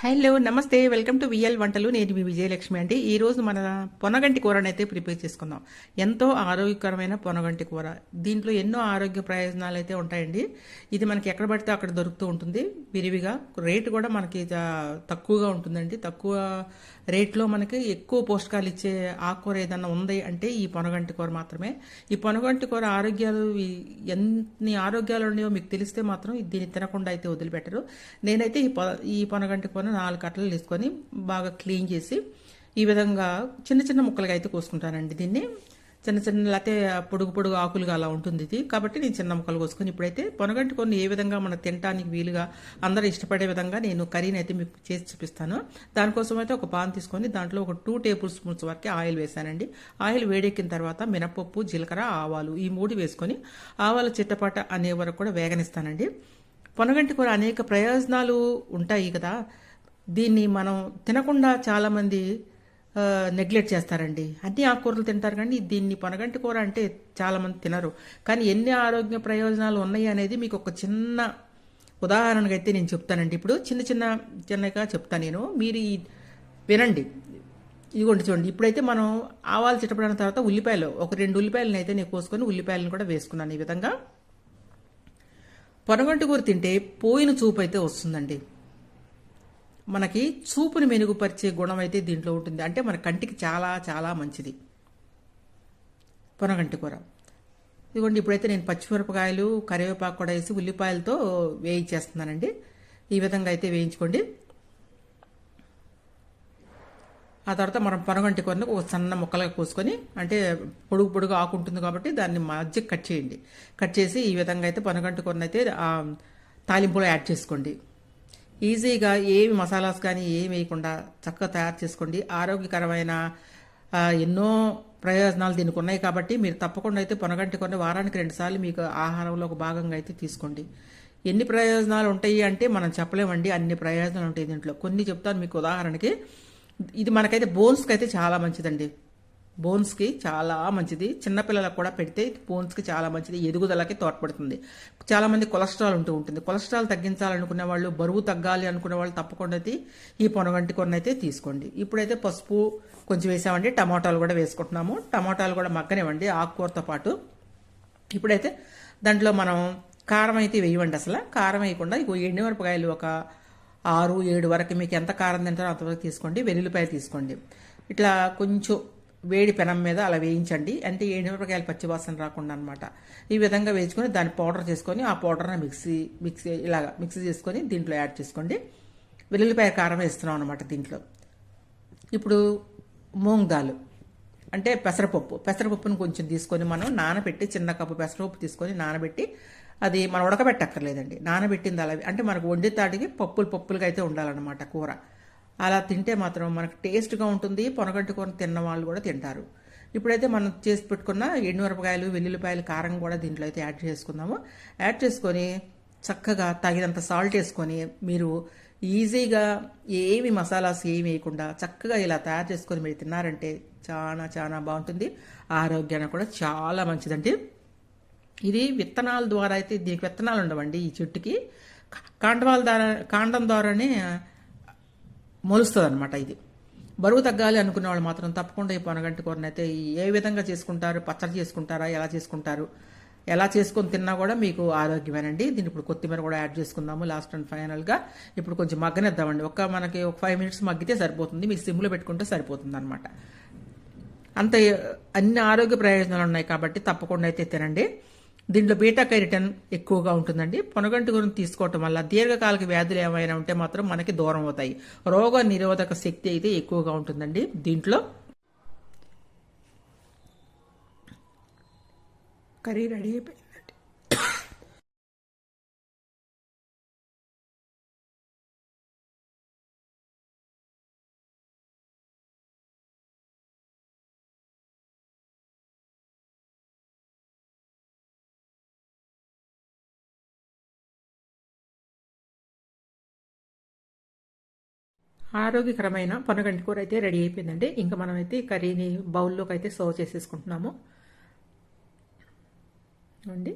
Hello నమస్తే, welcome to VL వంటలు. నేను మీ విజయలక్ష్మి అండి. ఈ రోజు మన పొనగంటి కూరని అయితే ప్రిపేర్ చేసుకుందాం. ఎంతో ఆరోగ్యకరమైన పొనగంటి కూర. దీంట్లో ఎన్నో ఆరోగ్య ప్రయోజనాలు అయితే ఉంటాయండి. ఇది మనకి ఎక్కడ పడితే అక్కడ దొరుకుతూ ఉంటుంది విరివిగా. రేటు కూడా మనకి తక్కువగా ఉంటుందండి. తక్కువ రేట్లో మనకి ఎక్కువ పోషకాలు ఇచ్చే ఆకుకూర ఏదన్నా ఉంది అంటే ఈ పొనగంటి కూర మాత్రమే. ఈ పొనగంటి కూర ఆరోగ్యాలు ఎన్ని ఆరోగ్యాలు ఉన్నాయో మీకు తెలిస్తే మాత్రం దీన్ని తినకుండా అయితే వదిలిపెట్టరు. నేనైతే ఈ పొనగంటి కూర 4 కట్టలు తీసుకొని బాగా క్లీన్ చేసి ఈ విధంగా చిన్న చిన్న ముక్కలుగా అయితే కోసుకుంటానండి. దీన్ని చిన్న చిన్న లేకపోతే పొడుగు పొడుగు ఆకులుగా అలా ఉంటుంది ఇది. కాబట్టి నేను చిన్న ముక్కలు కోసుకొని ఇప్పుడైతే పొనగంటి కొన్ని ఏ విధంగా మనం తినడానికి వీలుగా అందరూ ఇష్టపడే విధంగా నేను కర్రీని అయితే మీకు చేసి చూపిస్తాను. దానికోసం అయితే ఒక పాన్ తీసుకొని దాంట్లో ఒక 2 టేబుల్ స్పూన్స్ వరకు ఆయిల్ వేసానండి. ఆయిల్ వేడెక్కిన తర్వాత మినపప్పు, జీలకర్ర, ఆవాలు ఈ 3 వేసుకొని ఆవాలు చిట్టపట అనే వరకు కూడా వేగనిస్తానండి. పొనగంటి కూర అనేక ప్రయోజనాలు ఉంటాయి కదా. దీన్ని మనం తినకుండా చాలామంది నెగ్లెక్ట్ చేస్తారండి. అన్ని ఆకుకూరలు తింటారు కానీ దీన్ని పొనగంటి కూర అంటే చాలామంది తినరు. కానీ ఎన్ని ఆరోగ్య ప్రయోజనాలు ఉన్నాయి అనేది మీకు ఒక చిన్న ఉదాహరణగా అయితే నేను చెప్తానండి. ఇప్పుడు చిన్నగా చెప్తాను నేను, మీరు వినండి. ఇదిగోండి చూడండి. ఇప్పుడైతే మనం ఆవాలు చిట్టపడిన తర్వాత ఉల్లిపాయలు ఒక 2 ఉల్లిపాయలను అయితే నేను కోసుకొని ఉల్లిపాయలను కూడా వేసుకున్నాను. ఈ విధంగా పొనగంటి కూర తింటే పోయిన చూపు అయితే వస్తుందండి. మనకి చూపుని మెరుగుపరిచే గుణం అయితే దీంట్లో ఉంటుంది. అంటే మన కంటికి చాలా చాలా మంచిది పొనగంటి కూర. ఇదిగోండి ఇప్పుడైతే నేను పచ్చిమిరపకాయలు, కరివేపాకు కూడా వేసి ఉల్లిపాయలతో వేయించేస్తున్నానండి. ఈ విధంగా అయితే వేయించుకోండి. ఆ తర్వాత మనం పొనగంటి కూరని ఒక సన్న ముక్కలుగా కోసుకొని, అంటే పొడుగు పొడుగు ఆకు ఉంటుంది కాబట్టి దాన్ని మధ్య కట్ చేయండి. కట్ చేసి ఈ విధంగా అయితే పొనగంటి కూరని అయితే తాలింపులో యాడ్ చేసుకోండి. ఈజీగా ఏమి మసాలాస్ కానీ ఏమి వేయకుండా చక్కగా తయారు చేసుకోండి. ఆరోగ్యకరమైన ఎన్నో ప్రయోజనాలు దీనికి ఉన్నాయి కాబట్టి మీరు తప్పకుండా అయితే పొనగంటి కూరని వారానికి 2 సార్లు మీకు ఆహారంలో ఒక భాగంగా అయితే తీసుకోండి. ఎన్ని ప్రయోజనాలు ఉంటాయి అంటే మనం చెప్పలేమండి. అన్ని ప్రయోజనాలు ఉంటాయి దీంట్లో. కొన్ని చెప్తాను మీకు ఉదాహరణకి. ఇది మనకైతే బోన్స్కి అయితే చాలా మంచిదండి. బోన్స్కి చాలా మంచిది. చిన్నపిల్లలకు కూడా పెడితే బోన్స్కి చాలా మంచిది. ఎదుగుదలకి తోడ్పడుతుంది. చాలామంది కొలెస్ట్రాల్ ఉంటుంది. కొలెస్ట్రాల్ తగ్గించాలనుకునే వాళ్ళు, బరువు తగ్గాలి అనుకునే వాళ్ళు తప్పకుండా అయితే ఈ పొనగంటి కూరని అయితే తీసుకోండి. ఇప్పుడైతే పసుపు కొంచెం వేసామండి. టమాటాలు కూడా వేసుకుంటున్నాము. టమాటాలు కూడా మగ్గనివ్వండి ఆకుకూరతో పాటు. ఇప్పుడైతే దాంట్లో మనం కారం అయితే వేయవండి. అసలు కారం వేయకుండా ఎండుమిరపకాయలు ఒక 6, 7 వరకు మీకు ఎంత కారం తింటారో అంతవరకు తీసుకోండి. వెల్లుల్లిపాయలు తీసుకోండి. ఇట్లా కొంచెం వేడి పెనం మీద అలా వేయించండి. అంటే ఎండుమిరపకాయలు పచ్చివాసన రాకుండా అనమాట. ఈ విధంగా వేయించుకొని దాన్ని పౌడర్ చేసుకొని ఆ పౌడర్ని మిక్సీ చేసుకొని దీంట్లో యాడ్ చేసుకోండి. వెల్లుల్లిపాయ కారం వేస్తున్నాం అనమాట దీంట్లో. ఇప్పుడు మూంగ్ దాల్ అంటే పెసరపప్పును కొంచెం తీసుకొని మనం నానబెట్టి, చిన్న కప్పు పెసరపప్పు తీసుకొని నానబెట్టి, అది మనం ఉడకబెట్టక్కర్లేదండి. నానబెట్టింది అలా అంటే మనకు వండితాడికి పప్పులుగా అయితే ఉండాలన్నమాట కూర. అలా తింటే మాత్రం మనకు టేస్ట్గా ఉంటుంది. పొనగంటి కూర తిన్న వాళ్ళు కూడా తింటారు. ఇప్పుడైతే మనం చేసి పెట్టుకున్న ఎండుమిరపకాయలు, వెల్లుల్లిపాయలు, కారం కూడా దీంట్లో అయితే యాడ్ చేసుకుందాము. యాడ్ చేసుకొని చక్కగా తగినంత సాల్ట్ వేసుకొని మీరు ఈజీగా ఏమి మసాలాస్ ఏమి వేయకుండా చక్కగా ఇలా తయారు చేసుకొని మీరు తిన్నారంటే చాలా చాలా బాగుంటుంది. ఆరోగ్యానికి కూడా చాలా మంచిదండి. ఇది విత్తనాల ద్వారా అయితే, దీనికి విత్తనాలు ఉండవండి ఈ చెట్టుకి. కాండం ద్వారానే మొలుస్తుంది అనమాట. ఇది బరువు తగ్గాలి అనుకునే వాళ్ళు మాత్రం తప్పకుండా ఈ పొనగంటి కూరని అయితే ఏ విధంగా చేసుకుంటారు, పచ్చడి చేసుకుంటారా, ఎలా చేసుకొని తిన్నా కూడా మీకు ఆరోగ్యమేనండి. దీన్ని ఇప్పుడు కొత్తిమీర కూడా యాడ్ చేసుకుందాము లాస్ట్ అండ్ ఫైనల్గా. ఇప్పుడు కొంచెం మగ్గనిద్దామండి. మనకి ఒక 5 మినిట్స్ మగ్గితే సరిపోతుంది. మీకు సిమ్లో పెట్టుకుంటే సరిపోతుంది అనమాట. అంత అన్ని ఆరోగ్య ప్రయోజనాలు ఉన్నాయి కాబట్టి తప్పకుండా అయితే తినండి. దీంట్లో బీటా కెరటిన్ ఎక్కువగా ఉంటుందండి. పొనగంటి కూరను తీసుకోవటం వల్ల దీర్ఘకాలిక వ్యాధులు ఏమైనా ఉంటే మాత్రం మనకి దూరం అవుతాయి. రోగ నిరోధక శక్తి అయితే ఎక్కువగా ఉంటుందండి దీంట్లో. కర్రీ రెడీ అయిపోయిందండి. ఆరోగ్యకరమైన పొనగంటి కూర అయితే రెడీ అయిపోయిందండి. ఇంకా మనమైతే కర్రీని బౌల్లోకి అయితే సర్వ్ చేసేసుకుంటున్నాము అండి.